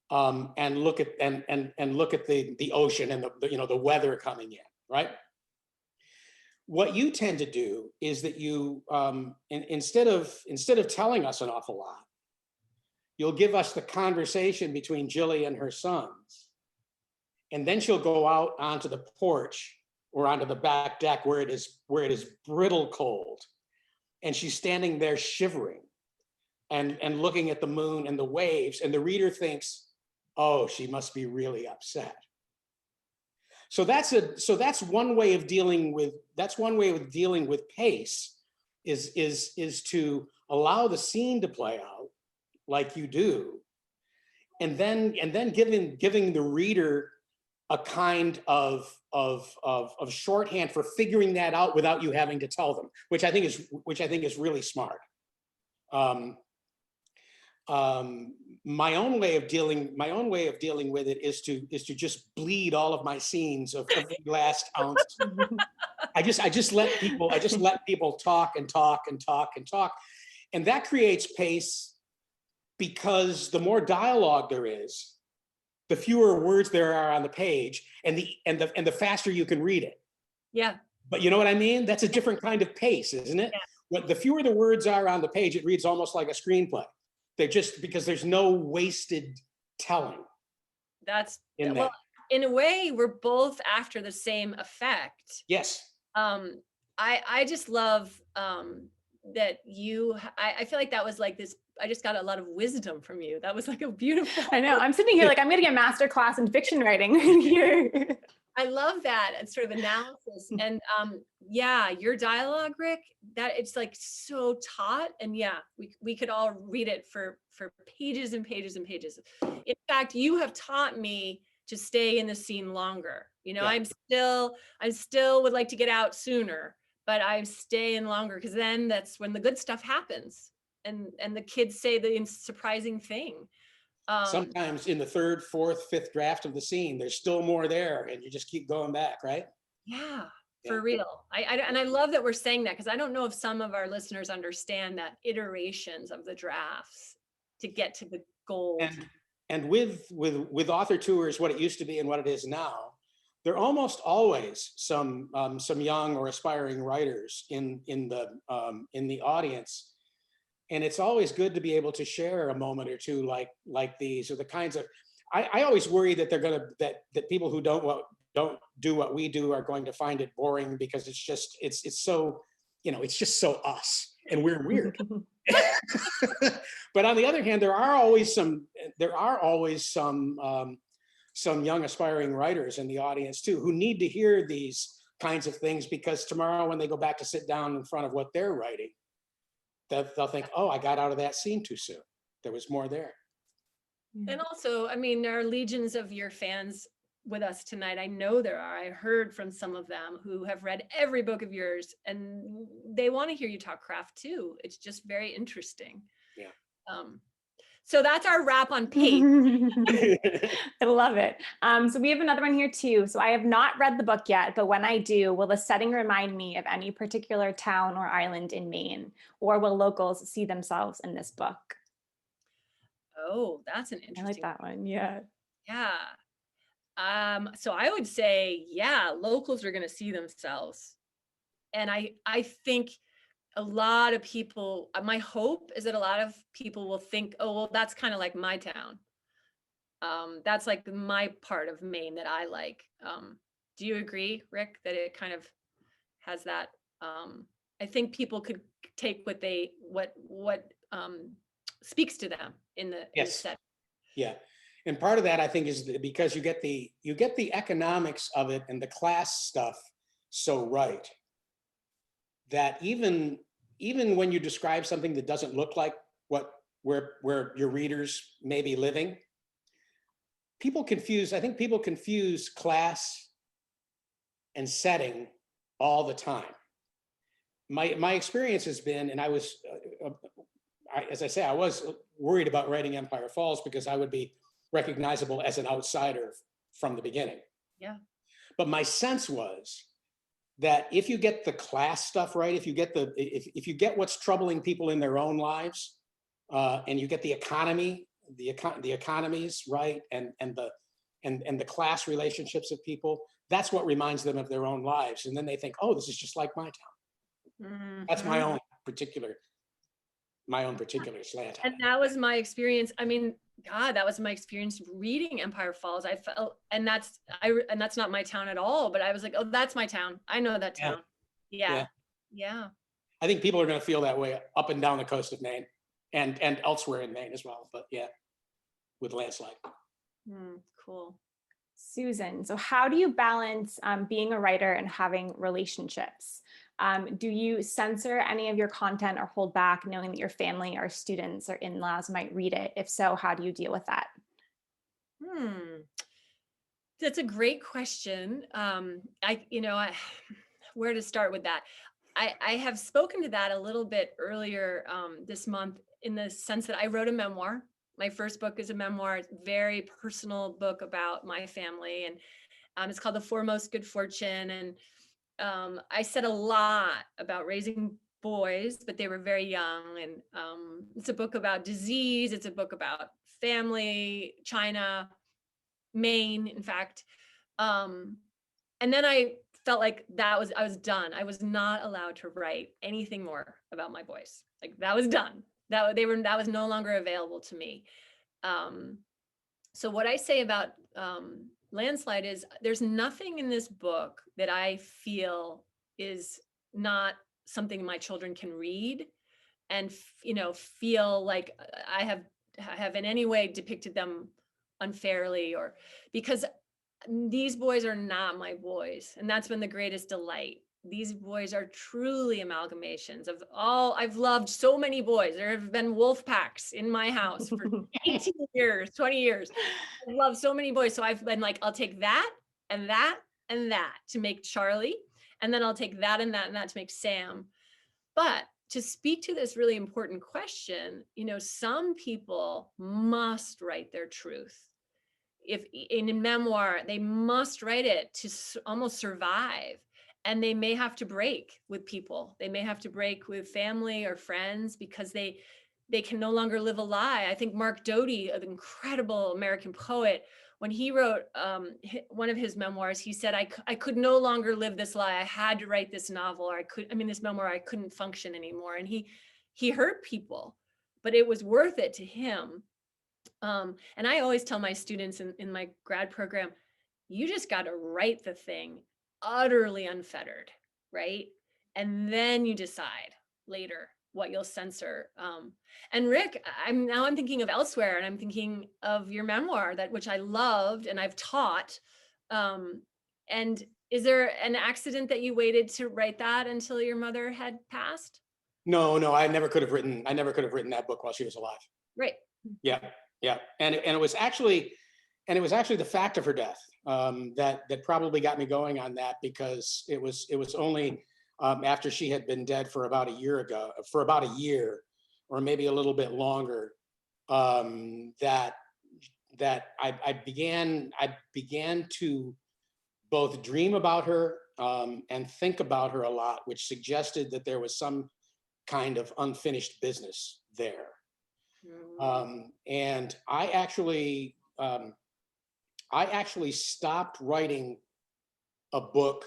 and look at the ocean and the weather coming in, right? What you tend to do is that you instead of telling us an awful lot, you'll give us the conversation between Jilly and her sons, and then she'll go out onto the porch or onto the back deck where it is brittle cold, and she's standing there shivering and looking at the moon and the waves, and the reader thinks, oh, she must be really upset. So that's one way of dealing with pace, is to allow the scene to play out like you do, and then giving the reader a kind of shorthand for figuring that out without you having to tell them, which I think is really smart. My own way of dealing with it is to just bleed all of my scenes of every last ounce. I just let people talk and talk and talk and talk, and that creates pace, because the more dialogue there is, the fewer words there are on the page, and the faster you can read it. Yeah. But you know what I mean? That's a different kind of pace, isn't it? Yeah. The fewer the words are on the page, it reads almost like a screenplay. They're just, because there's no wasted telling. That's in well, that. in a way, we're both after the same effect. Yes. I just love that I feel like that was like this. I just got a lot of wisdom from you. That was like a beautiful. I know. I'm sitting here like I'm going to get a master class in fiction writing here. I love that. It's sort of analysis. And yeah, your dialogue, Rick, that it's like so taut. And yeah, we could all read it for pages and pages and pages. In fact, you have taught me to stay in the scene longer. You know, Yeah. I still would like to get out sooner, but I stay in longer, because then that's when the good stuff happens. And the kids say the surprising thing. Sometimes in the third, fourth, fifth draft of the scene, there's still more there, and you just keep going back, right? Yeah, for real. And I love that we're saying that, because I don't know if some of our listeners understand that iterations of the drafts to get to the gold. And with author tours, what it used to be and what it is now, there are almost always some young or aspiring writers in the audience. And it's always good to be able to share a moment or two like these, or the kinds of, I always worry that that people who don't do what we do are going to find it boring, because it's so, it's just so us, and we're weird. But on the other hand, there are always some young aspiring writers in the audience too, who need to hear these kinds of things, because tomorrow when they go back to sit down in front of what they're writing, they'll think, oh, I got out of that scene too soon. There was more there. And also, I mean, there are legions of your fans with us tonight. I know there are. I heard from some of them who have read every book of yours, and they want to hear you talk craft too. It's just very interesting. Yeah. So that's our wrap on pace. I love it. So we have another one here too. So I have not read the book yet, but when I do, will the setting remind me of any particular town or island in Maine, or will locals see themselves in this book? Oh, that's an interesting. I like that one. Yeah. Yeah. So I would say, yeah, locals are going to see themselves. And I think a lot of people, my hope is that a lot of people will think, oh, well, that's kind of like my town. That's like my part of Maine that I like. Do you agree, Rick, that it kind of has that? I think people could take what speaks to them in the set. Yeah. And part of that, I think, is because you get the economics of it and the class stuff so right, that even when you describe something that doesn't look like where your readers may be living, I think people confuse class and setting all the time. My experience has been, and I was, as I say, I was worried about writing Empire Falls because I would be recognizable as an outsider from the beginning. Yeah. But my sense was that if you get the class stuff right, if you get what's troubling people in their own lives, and you get the economies right, and the class relationships of people, that's what reminds them of their own lives, and then they think, oh, this is just like my town. Mm-hmm. That's my own particular slant. And that was my experience. I mean, God, that was my experience reading Empire Falls. I felt, and that's not my town at all, but I was like, oh, that's my town. I know that town. Yeah. I think people are going to feel that way up and down the coast of Maine and elsewhere in Maine as well. But yeah, with Landslide. Cool. Susan, so how do you balance being a writer and having relationships? Do you censor any of your content or hold back, knowing that your family or students or in-laws might read it? If so, how do you deal with that? That's a great question. Where to start with that? I have spoken to that a little bit earlier this month, in the sense that I wrote a memoir. My first book is a memoir, it's a very personal book about my family, and it's called The Foremost Good Fortune. And I said a lot about raising boys, but they were very young. And it's a book about disease. It's a book about family, China, Maine, in fact. And then I felt like I was done. I was not allowed to write anything more about my boys. Like, that was done. That was no longer available to me. So what I say about Landslide is, there's nothing in this book that I feel is not something my children can read and feel like I have in any way depicted them unfairly, or because these boys are not my boys, and that's been the greatest delight. These boys are truly amalgamations of all. I've loved so many boys. There have been wolf packs in my house for 18 years, 20 years. I've loved so many boys. So I've been like, I'll take that and that and that to make Charlie, and then I'll take that and that and that to make Sam. But to speak to this really important question, some people must write their truth. If in a memoir, they must write it to almost survive. And they may have to break with people. They may have to break with family or friends, because they can no longer live a lie. I think Mark Doty, an incredible American poet, when he wrote one of his memoirs, he said, I could no longer live this lie. I had to write this novel, or this memoir. I couldn't function anymore. And he hurt people, but it was worth it to him. And I always tell my students in my grad program, you just got to write the thing utterly unfettered, right? And then you decide later what you'll censor. And Rick, I'm thinking of Elsewhere, and I'm thinking of your memoir, which I loved and I've taught. And is there an accident that you waited to write that until your mother had passed? No, I never could have written that book while she was alive. Right. Yeah. And it was actually the fact of her death that probably got me going on that, because it was only after she had been dead for about a year, or maybe a little bit longer, that I began to both dream about her and think about her a lot, which suggested that there was some kind of unfinished business there. And I actually stopped writing a book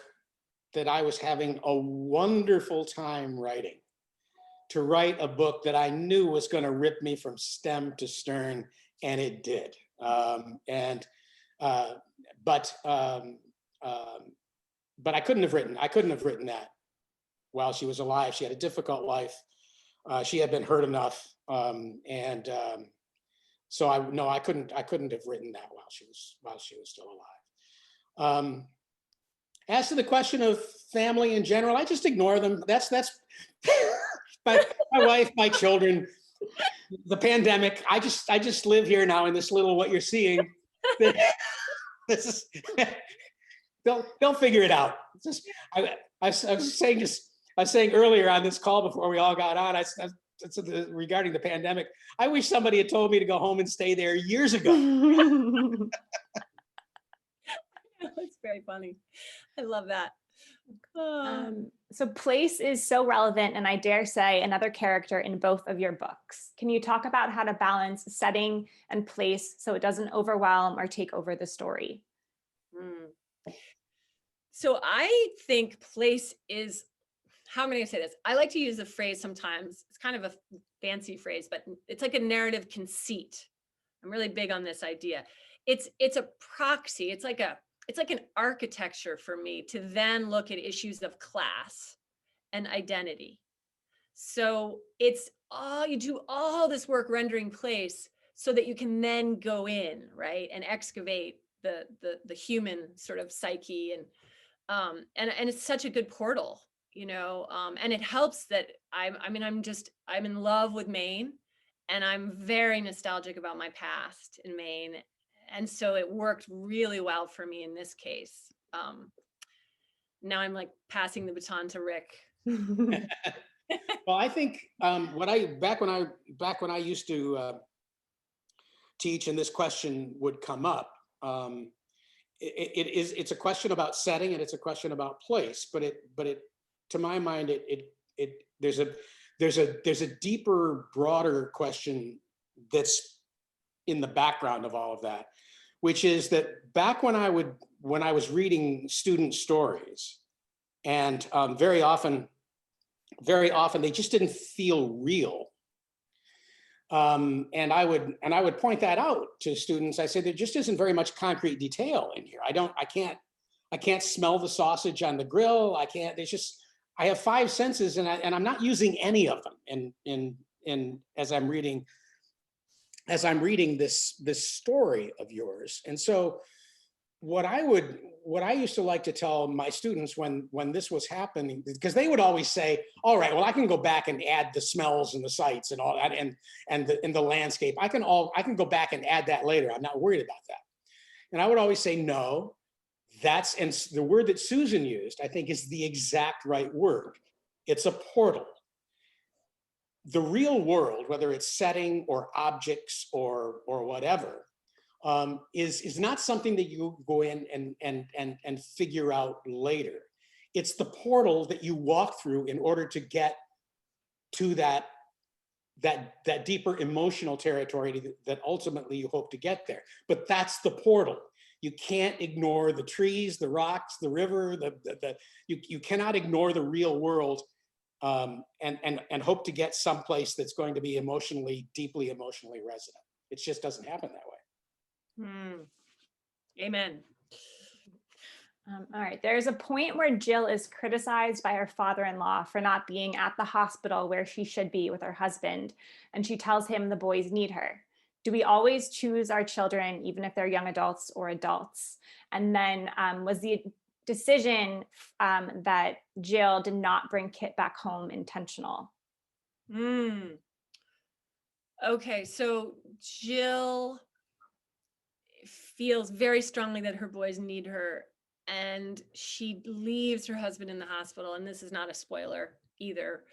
that I was having a wonderful time writing, to write a book that I knew was going to rip me from stem to stern, and it did. But I couldn't have written that while she was alive. She had a difficult life. She had been hurt enough. So I couldn't have written that while she was still alive. As to the question of family in general, I just ignore them. That's my wife, my children, the pandemic. I just live here now in this little, what you're seeing. This is, they'll figure it out. It's just, I was saying earlier on this call before we all got on, regarding the pandemic, I wish somebody had told me to go home and stay there years ago. That's very funny. I love that. So place is so relevant, and I dare say another character in both of your books. Can you talk about how to balance setting and place so it doesn't overwhelm or take over the story? So I think place is, how am I going to say this? I like to use the phrase sometimes. It's kind of a fancy phrase, but it's like a narrative conceit. I'm really big on this idea. It's a proxy. It's like an architecture for me to then look at issues of class and identity. So you do all this work rendering place so that you can then go in, right, and excavate the human sort of psyche, and it's such a good portal, and it helps that I'm in love with Maine, and I'm very nostalgic about my past in Maine. And so it worked really well for me in this case. Now I'm like passing the baton to Rick. Well, I think back when I used to teach and this question would come up, it's a question about setting and it's a question about place, but it to my mind there's a deeper, broader question that's in the background of all of that, which is that back when I was reading student stories, and very often they just didn't feel real. And I would point that out to students. I said, there just isn't very much concrete detail in here. I can't smell the sausage on the grill. I have five senses and I'm not using any of them as I'm reading this story of yours. And so what I used to like to tell my students when this was happening, because they would always say, all right, well, I can go back and add the smells and the sights and all that and the landscape. I can go back and add that later. I'm not worried about that. And I would always say, no, and the word that Susan used, I think, is the exact right word. It's a portal. The real world, whether it's setting or objects or whatever, is not something that you go in and figure out later. It's the portal that you walk through in order to get to that deeper emotional territory that ultimately you hope to get there. But that's the portal. You can't ignore the trees, the rocks, the river. You cannot ignore the real world and hope to get someplace that's going to be deeply emotionally resonant. It just doesn't happen that way. Amen. All right. There's a point where Jill is criticized by her father-in-law for not being at the hospital where she should be with her husband, and she tells him the boys need her. Do we always choose our children, even if they're young adults or adults? And then was the decision that Jill did not bring Kit back home intentional? Okay, so Jill feels very strongly that her boys need her, and she leaves her husband in the hospital, and this is not a spoiler either.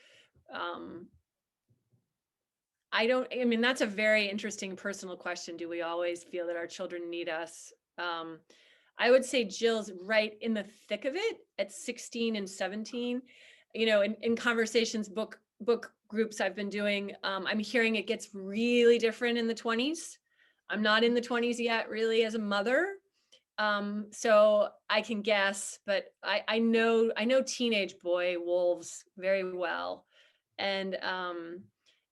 I mean, that's a very interesting personal question. Do we always feel that our children need us? I would say Jill's right in the thick of it at 16 and 17. You know, in conversations, book groups I've been doing, I'm hearing it gets really different in the 20s. I'm not in the 20s yet, really, as a mother. So I can guess, but I know teenage boy wolves very well. And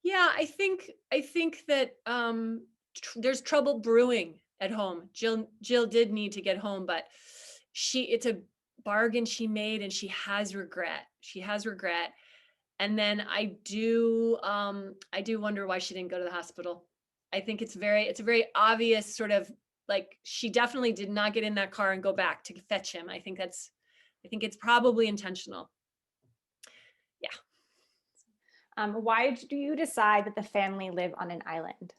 yeah, I think that there's trouble brewing at home. Jill did need to get home, but it's a bargain she made, and she has regret. And then I do wonder why she didn't go to the hospital. I think it's a very obvious sort of, like, she definitely did not get in that car and go back to fetch him. I think it's probably intentional. Yeah. Why do you decide that the family live on an island?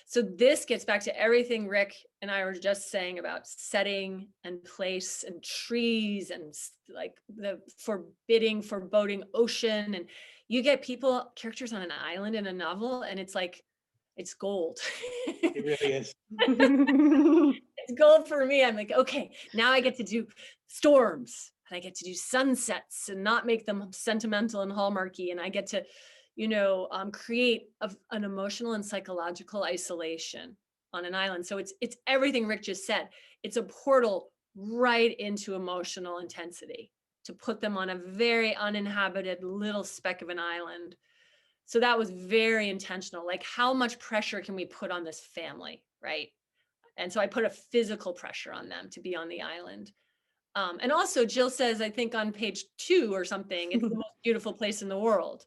So this gets back to everything Rick and I were just saying about setting and place and trees and like the foreboding ocean. And you get characters on an island in a novel, and it's like, it's gold. It really is. It's gold for me. I'm like, okay, now I get to do storms, and I get to do sunsets and not make them sentimental and hallmarky. And I get to, create an emotional and psychological isolation on an island. So it's everything Rick just said. It's a portal right into emotional intensity to put them on a very uninhabited little speck of an island. So that was very intentional. Like, how much pressure can we put on this family, right? And so I put a physical pressure on them to be on the island. And also Jill says, I think on page 2 or something, it's the most beautiful place in the world.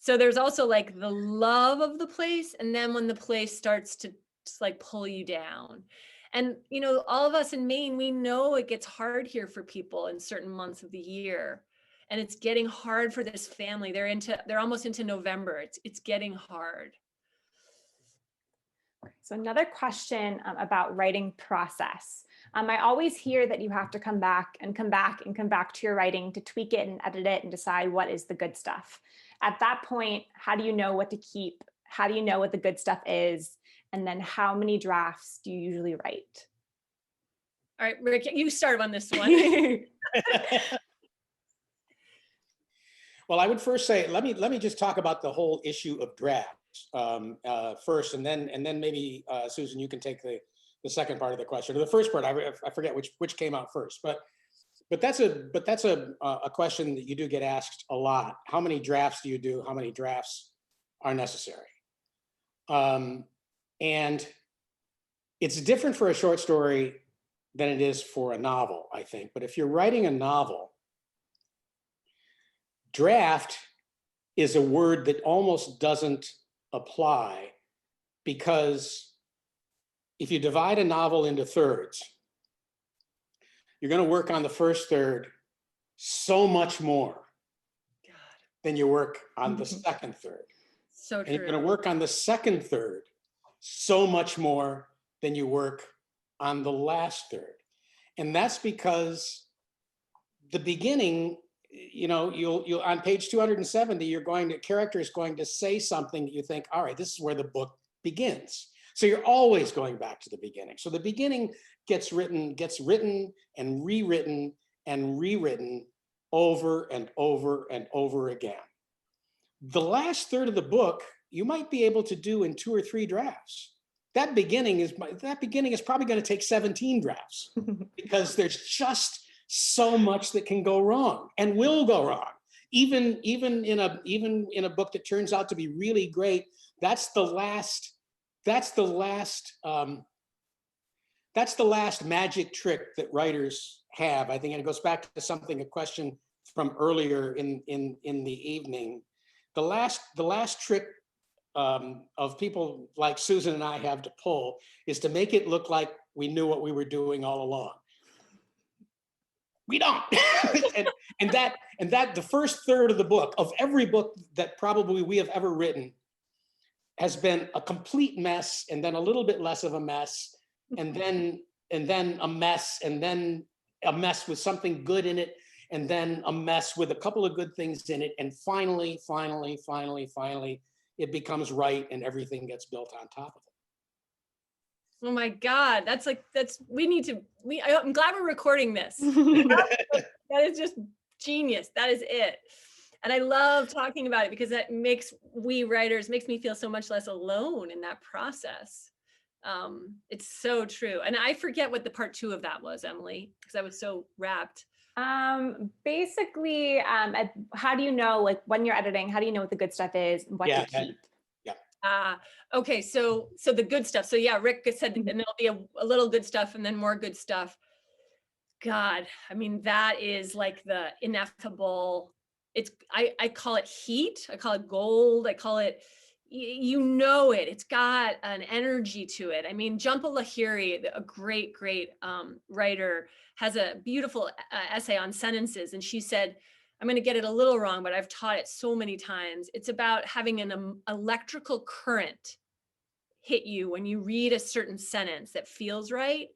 So there's also like the love of the place. And then when the place starts to just like pull you down. And, all of us in Maine, we know it gets hard here for people in certain months of the year. And it's getting hard for this family. They're almost into November. It's getting hard. So another question about writing process. I always hear that you have to come back and come back and come back to your writing to tweak it and edit it and decide what is the good stuff. At that point, how do you know what to keep? How do you know what the good stuff is? And then how many drafts do you usually write? All right, Rick, you start on this one. Well, I would first say, let me just talk about the whole issue of drafts first, and then maybe Susan, you can take the second part of the question, or the first part. I forget which came out first, but that's a question that you do get asked a lot. How many drafts do you do? How many drafts are necessary? And it's different for a short story than it is for a novel, I think. But if you're writing a novel, draft is a word that almost doesn't apply, because if you divide a novel into thirds, you're going to work on the first third so much more than you work on the second third. So true. And you're going to work on the second third so much more than you work on the last third. And that's because the beginning, you'll on page 270, character is going to say something that you think, all right, this is where the book begins. So you're always going back to the beginning. So the beginning gets written and rewritten over and over and over again. The last third of the book, you might be able to do in 2 or 3 drafts. That beginning is probably going to take 17 drafts because there's just so much that can go wrong and will go wrong. Even in a book that turns out to be really great, that's the last magic trick that writers have, I think. And it goes back to a question from earlier in the evening. The last trick of people like Susan and I have to pull is to make it look like we knew what we were doing all along. We don't. and that the first third of the book, of every book that probably we have ever written, has been a complete mess, and then a little bit less of a mess, and then a mess, and then a mess with something good in it, and then a mess with a couple of good things in it, and finally, it becomes right, and everything gets built on top of it. Oh my God, I'm glad we're recording this. That is just genius. That is it. And I love talking about it because that makes me feel so much less alone in that process. It's so true. And I forget what the part 2 of that was, Emily, because I was so wrapped. Basically, how do you know, like when you're editing, how do you know what the good stuff is and what to keep? Okay, so the good stuff. So yeah, Rick said, and there'll be a little good stuff and then more good stuff. God, I mean, that is like the ineffable. I call it heat. I call it gold. I call it, it. It's got an energy to it. I mean, Jhumpa Lahiri, a great writer, has a beautiful essay on sentences, and she said, I'm going to get it a little wrong, but I've taught it so many times. It's about having an electrical current hit you when you read a certain sentence that feels right.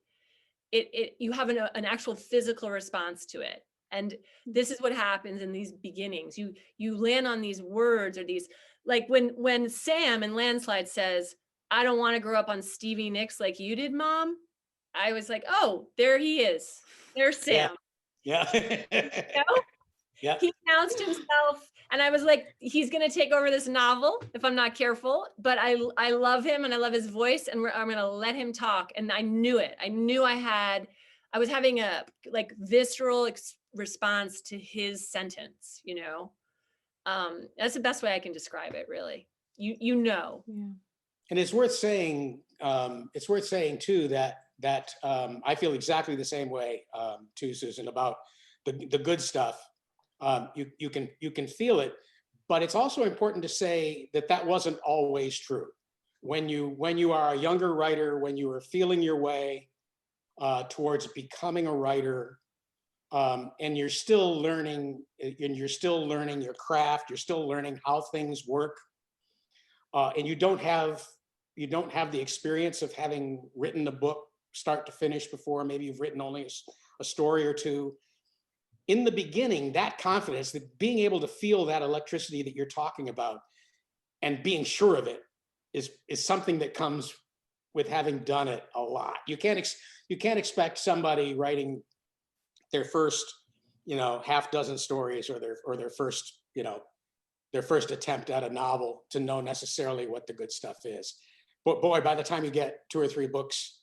You have an actual physical response to it. And this is what happens in these beginnings. You land on these words, or these, like when Sam in Landslide says, I don't want to grow up on Stevie Nicks like you did, Mom. I was like, oh, there he is. There's Sam. Yeah. Yeah. He announced himself, and I was like, he's going to take over this novel if I'm not careful, but I love him and I love his voice, and I'm going to let him talk. And I knew it. I knew I was having a visceral response to his sentence, that's the best way I can describe it, really. Yeah. And it's worth saying too, that I feel exactly the same way too, Susan, about the good stuff. You can feel it, but it's also important to say that wasn't always true. When you are a younger writer, when you are feeling your way towards becoming a writer, and you're still learning your craft, you're still learning how things work, and you don't have you don't have the experience of having written a book start to finish before, maybe you've written only a story or two. In the beginning, that confidence, that being able to feel that electricity that you're talking about and being sure of it is something that comes with having done it a lot. You can't expect somebody writing their first, half dozen stories or their first, their first attempt at a novel to know necessarily what the good stuff is. But boy, by the time you get 2 or 3 books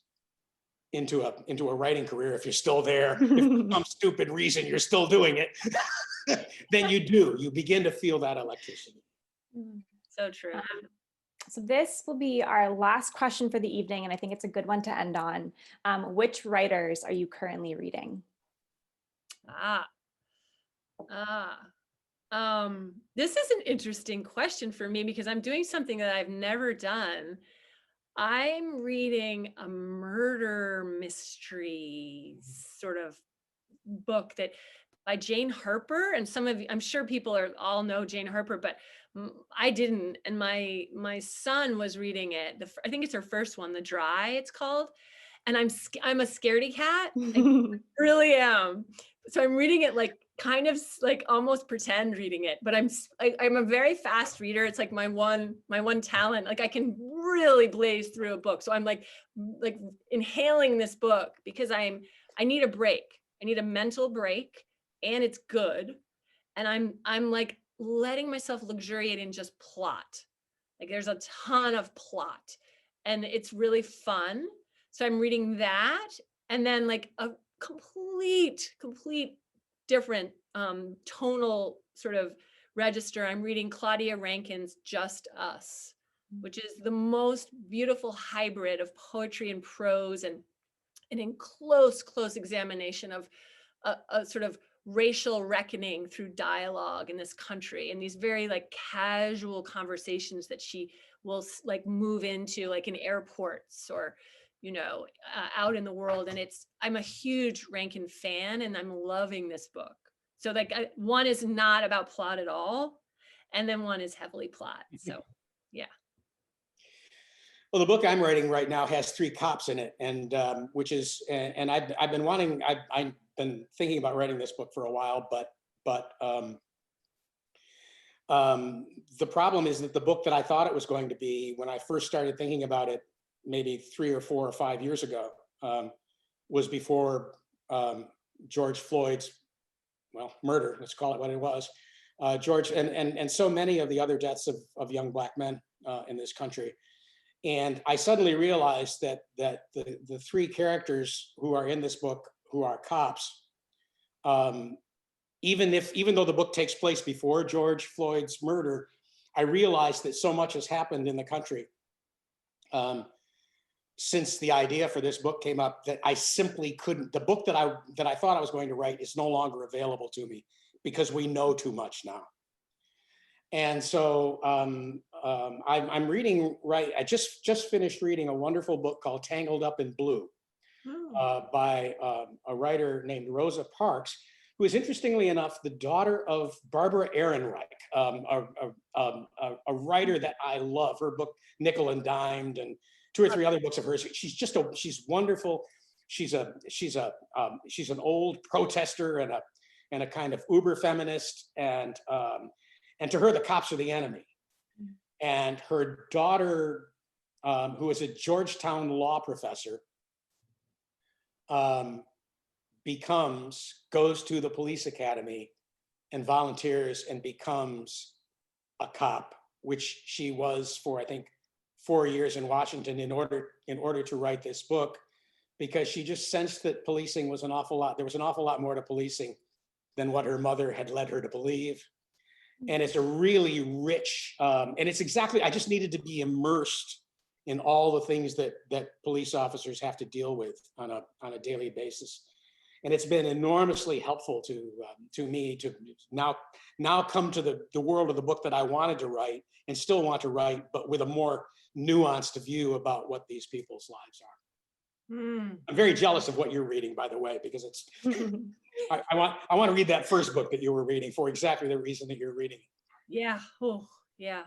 into a writing career, if you're still there, if for some stupid reason you're still doing it, then you begin to feel that electricity. So true. So this will be our last question for the evening, and I think it's a good one to end on. Which writers are you currently reading? This is an interesting question for me because I'm doing something that I've never done. I'm reading a murder mystery sort of book that by Jane Harper, and some of you, I'm sure people all know Jane Harper, but I didn't. And my son was reading it. I think it's her first one, The Dry, it's called. And I'm a scaredy cat. I really am. So I'm reading it like kind of like almost pretend reading it, but I'm a very fast reader. It's like my one talent. Like I can really blaze through a book. So I'm like inhaling this book because I need a break. I need a mental break, and it's good. And I'm like letting myself luxuriate in just plot. Like there's a ton of plot, and it's really fun. So I'm reading that, and then like a complete different tonal sort of register. I'm reading Claudia Rankine's Just Us, which is the most beautiful hybrid of poetry and prose, and in close examination of a sort of racial reckoning through dialogue in this country, and these very like casual conversations that she will like move into like in airports or out in the world. And I'm a huge Rankin fan, and I'm loving this book. So like one is not about plot at all, and then one is heavily plot. So yeah. Well, the book I'm writing right now has 3 cops in it, and which is, and I've been thinking about writing this book for a while, but the problem is that the book that I thought it was going to be when I first started thinking about it, maybe 3 or 4 or 5 years ago, was before George Floyd's, murder, let's call it what it was. George and so many of the other deaths of young Black men in this country. And I suddenly realized that the 3 characters who are in this book, who are cops, even though the book takes place before George Floyd's murder, I realized that so much has happened in the country since the idea for this book came up that I simply couldn't. The book that I thought I was going to write is no longer available to me because we know too much now. And so I'm reading, I just finished reading a wonderful book called Tangled Up in Blue by a writer named Rosa Parks, who is, interestingly enough, the daughter of Barbara Ehrenreich, a writer that I love. Her book Nickel and Dimed and 2 or 3 other books of hers. She's wonderful. She's an old protester and a kind of uber feminist, and to her the cops are the enemy. And her daughter, who is a Georgetown law professor, goes to the police academy and volunteers and becomes a cop, which she was for, I think, 4 years in Washington in order to write this book, because she just sensed that policing was there was an awful lot more to policing than what her mother had led her to believe. And it's a really rich, and it's exactly, I just needed to be immersed in all the things that police officers have to deal with on a daily basis. And it's been enormously helpful to me to now come to the world of the book that I wanted to write and still want to write, but with a more nuanced view about what these people's lives are. I'm very jealous of what you're reading, by the way, because it's, I want to read that first book that you were reading for exactly the reason that you're reading it. Yeah. Oh, yeah.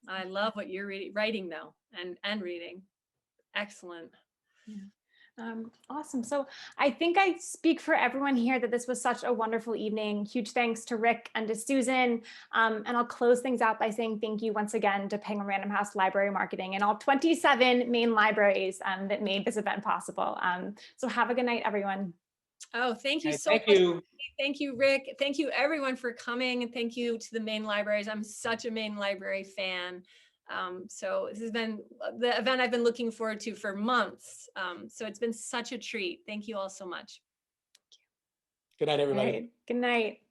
I love what you're writing though, and reading. Excellent. Awesome. So I think I speak for everyone here that this was such a wonderful evening. Huge thanks to Rick and to Susan. And I'll close things out by saying thank you once again to Penguin Random House Library Marketing and all 27 Maine libraries that made this event possible. So have a good night, everyone. Oh, thank you Hey, so thank much. you. Thank you, Rick. Thank you everyone for coming, and thank you to the Maine libraries. I'm such a Maine library fan. So this has been the event I've been looking forward to for months. So it's been such a treat. Thank you all so much. Good night, All everybody. right. Good night.